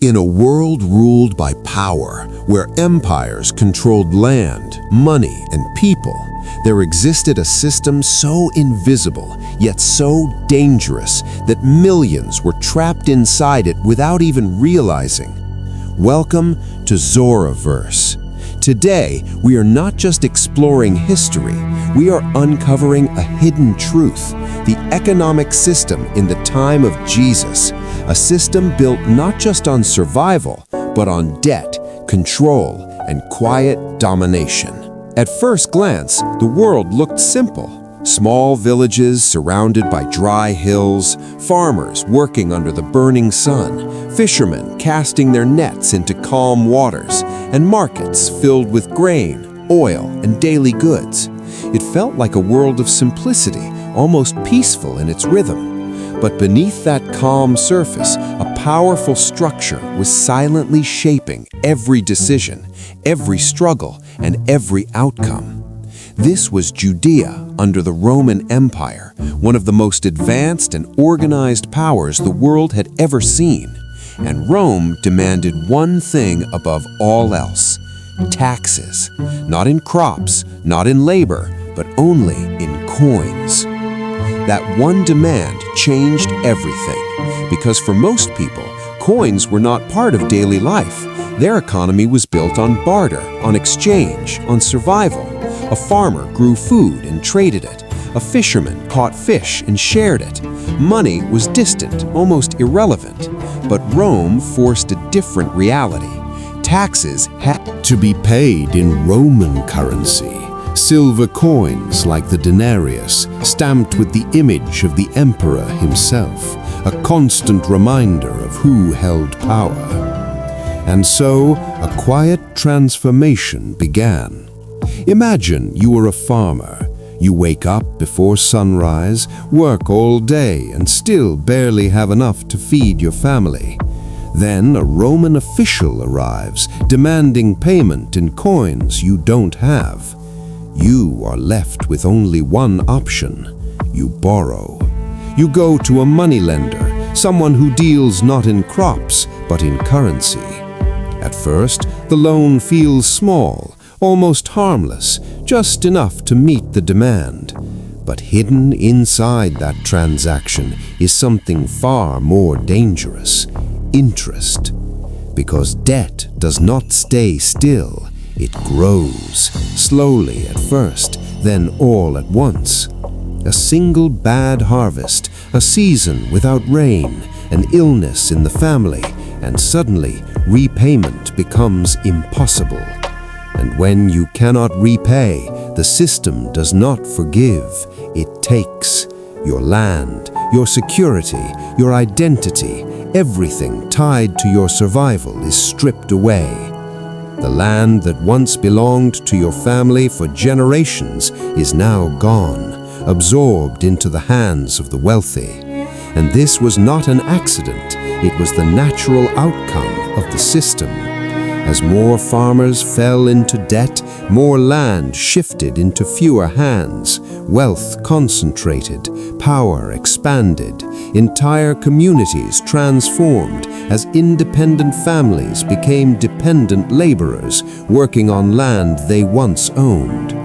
In a world ruled by power, where empires controlled land, money, and people, there existed a system so invisible, yet so dangerous, that millions were trapped inside it without even realizing. Welcome to Zoraverse. Today, we are not just exploring history, we are uncovering a hidden truth, the economic system in the time of Jesus, a system built not just on survival, but on debt, control, and quiet domination. At first glance, the world looked simple. Small villages surrounded by dry hills, farmers working under the burning sun, fishermen casting their nets into calm waters, and markets filled with grain, oil, and daily goods. It felt like a world of simplicity, almost peaceful in its rhythm. But beneath that calm surface, a powerful structure was silently shaping every decision, every struggle, and every outcome. This was Judea under the Roman Empire, one of the most advanced and organized powers the world had ever seen. And Rome demanded one thing above all else: taxes. Not in crops, not in labor, but only in coins. That one demand changed everything, because for most people, coins were not part of daily life. Their economy was built on barter, on exchange, on survival. A farmer grew food and traded it. A fisherman caught fish and shared it. Money was distant, almost irrelevant. But Rome forced a different reality. Taxes had to be paid in Roman currency. Silver coins like the denarius, stamped with the image of the emperor himself, a constant reminder of who held power. And so, a quiet transformation began. Imagine you are a farmer. You wake up before sunrise, work all day, and still barely have enough to feed your family. Then a Roman official arrives, demanding payment in coins you don't have. You are left with only one option. You borrow. You go to a moneylender, someone who deals not in crops, but in currency. At first, the loan feels small, almost harmless, just enough to meet the demand. But hidden inside that transaction is something far more dangerous: interest. Because debt does not stay still. It grows, slowly at first, then all at once. A single bad harvest, a season without rain, an illness in the family, and suddenly repayment becomes impossible. And when you cannot repay, the system does not forgive. It takes your land, your security, your identity, everything tied to your survival is stripped away. The land that once belonged to your family for generations is now gone, absorbed into the hands of the wealthy. And this was not an accident, it was the natural outcome of the system. As more farmers fell into debt, more land shifted into fewer hands, wealth concentrated, power expanded, entire communities transformed as independent families became dependent laborers working on land they once owned.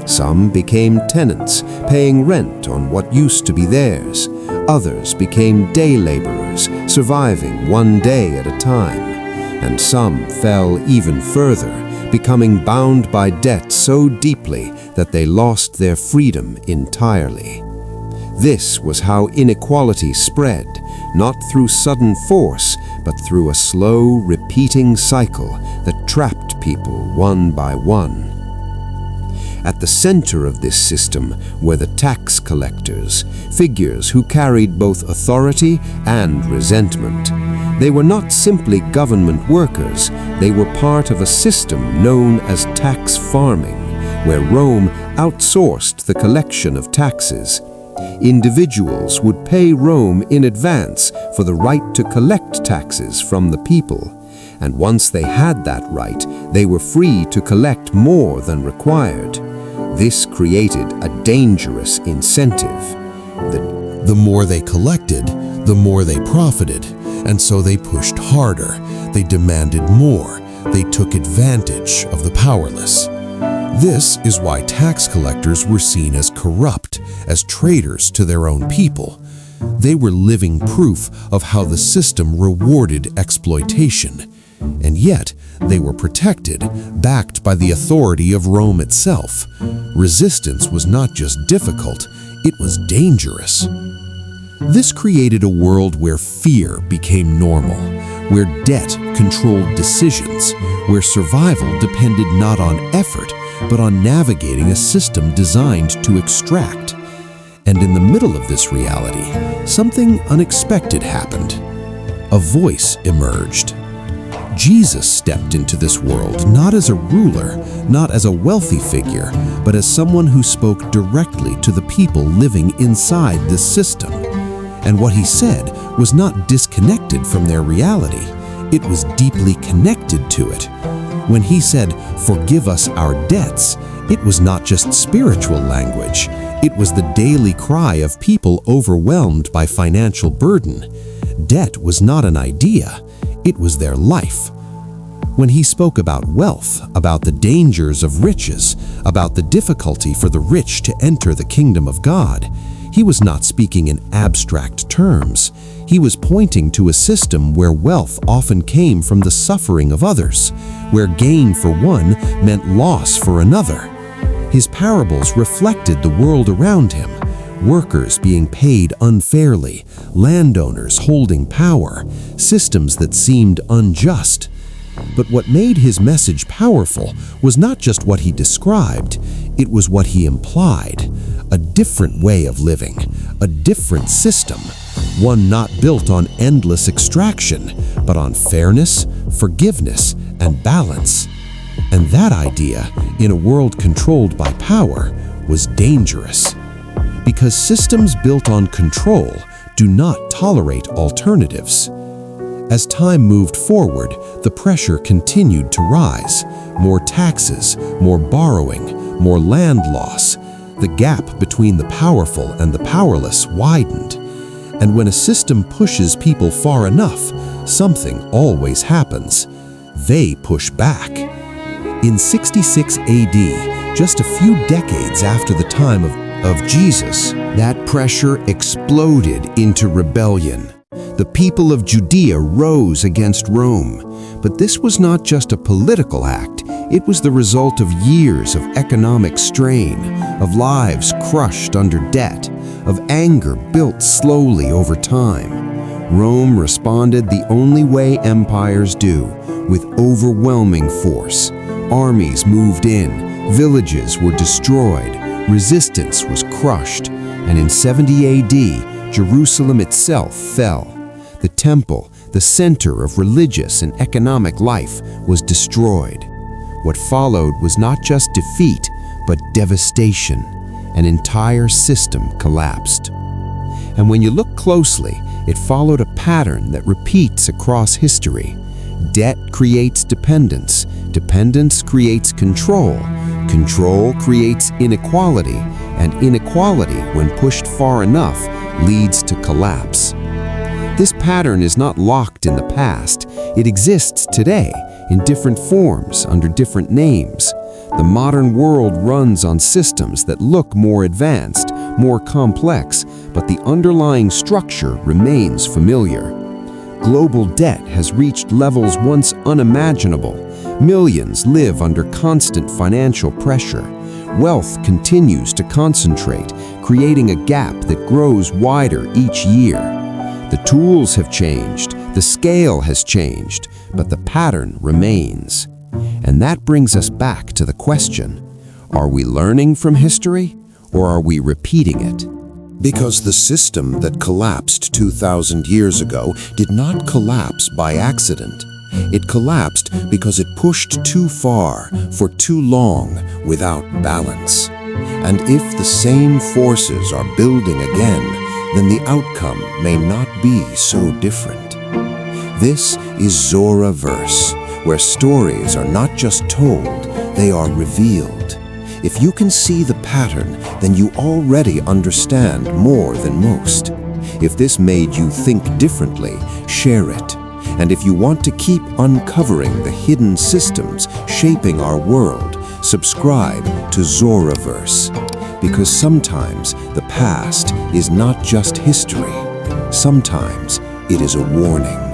Some became tenants, paying rent on what used to be theirs. Others became day laborers, surviving one day at a time. And some fell even further, becoming bound by debt so deeply that they lost their freedom entirely. This was how inequality spread, not through sudden force, but through a slow, repeating cycle that trapped people one by one. At the center of this system were the tax collectors, figures who carried both authority and resentment. They were not simply government workers, they were part of a system known as tax farming, where Rome outsourced the collection of taxes. Individuals would pay Rome in advance for the right to collect taxes from the people, and once they had that right, they were free to collect more than required. This created a dangerous incentive. The more they collected, the more they profited, and so they pushed harder. They demanded more. They took advantage of the powerless. This is why tax collectors were seen as corrupt, as traitors to their own people. They were living proof of how the system rewarded exploitation. And yet, they were protected, backed by the authority of Rome itself. Resistance was not just difficult, it was dangerous. This created a world where fear became normal, where debt controlled decisions, where survival depended not on effort, but on navigating a system designed to extract. And in the middle of this reality, something unexpected happened. A voice emerged. Jesus stepped into this world not as a ruler, not as a wealthy figure, but as someone who spoke directly to the people living inside this system. And what he said was not disconnected from their reality. It was deeply connected to it. When he said, "Forgive us our debts," it was not just spiritual language. It was the daily cry of people overwhelmed by financial burden. Debt was not an idea. It was their life. When he spoke about wealth, about the dangers of riches, about the difficulty for the rich to enter the kingdom of God, he was not speaking in abstract terms. He was pointing to a system where wealth often came from the suffering of others, where gain for one meant loss for another. His parables reflected the world around him. Workers being paid unfairly, landowners holding power, systems that seemed unjust. But what made his message powerful was not just what he described, it was what he implied. A different way of living, a different system, one not built on endless extraction, but on fairness, forgiveness, and balance. And that idea, in a world controlled by power, was dangerous. Because systems built on control do not tolerate alternatives. As time moved forward, the pressure continued to rise. More taxes, more borrowing, more land loss. The gap between the powerful and the powerless widened. And when a system pushes people far enough, something always happens. They push back. In 66 AD, just a few decades after the time of Jesus, that pressure exploded into rebellion. The people of Judea rose against Rome. But this was not just a political act, it was the result of years of economic strain, of lives crushed under debt, of anger built slowly over time. Rome responded the only way empires do, with overwhelming force. Armies moved in, villages were destroyed, resistance was crushed, and in 70 AD, Jerusalem itself fell. The temple, the center of religious and economic life, was destroyed. What followed was not just defeat, but devastation. An entire system collapsed. And when you look closely, it followed a pattern that repeats across history. Debt creates dependence. Dependence creates control. Control creates inequality. And inequality, when pushed far enough, leads to collapse. This pattern is not locked in the past. It exists today, in different forms, under different names. The modern world runs on systems that look more advanced, more complex, but the underlying structure remains familiar. Global debt has reached levels once unimaginable. Millions live under constant financial pressure. Wealth continues to concentrate, creating a gap that grows wider each year. The tools have changed, the scale has changed, but the pattern remains. And that brings us back to the question, are we learning from history, or are we repeating it? Because the system that collapsed 2,000 years ago did not collapse by accident. It collapsed because it pushed too far for too long without balance. And if the same forces are building again, then the outcome may not be so different. This is Zoraverse, where stories are not just told, they are revealed. If you can see the pattern, then you already understand more than most. If this made you think differently, share it. And if you want to keep uncovering the hidden systems shaping our world, subscribe to Zoraverse. Because sometimes the past is not just history. Sometimes it is a warning.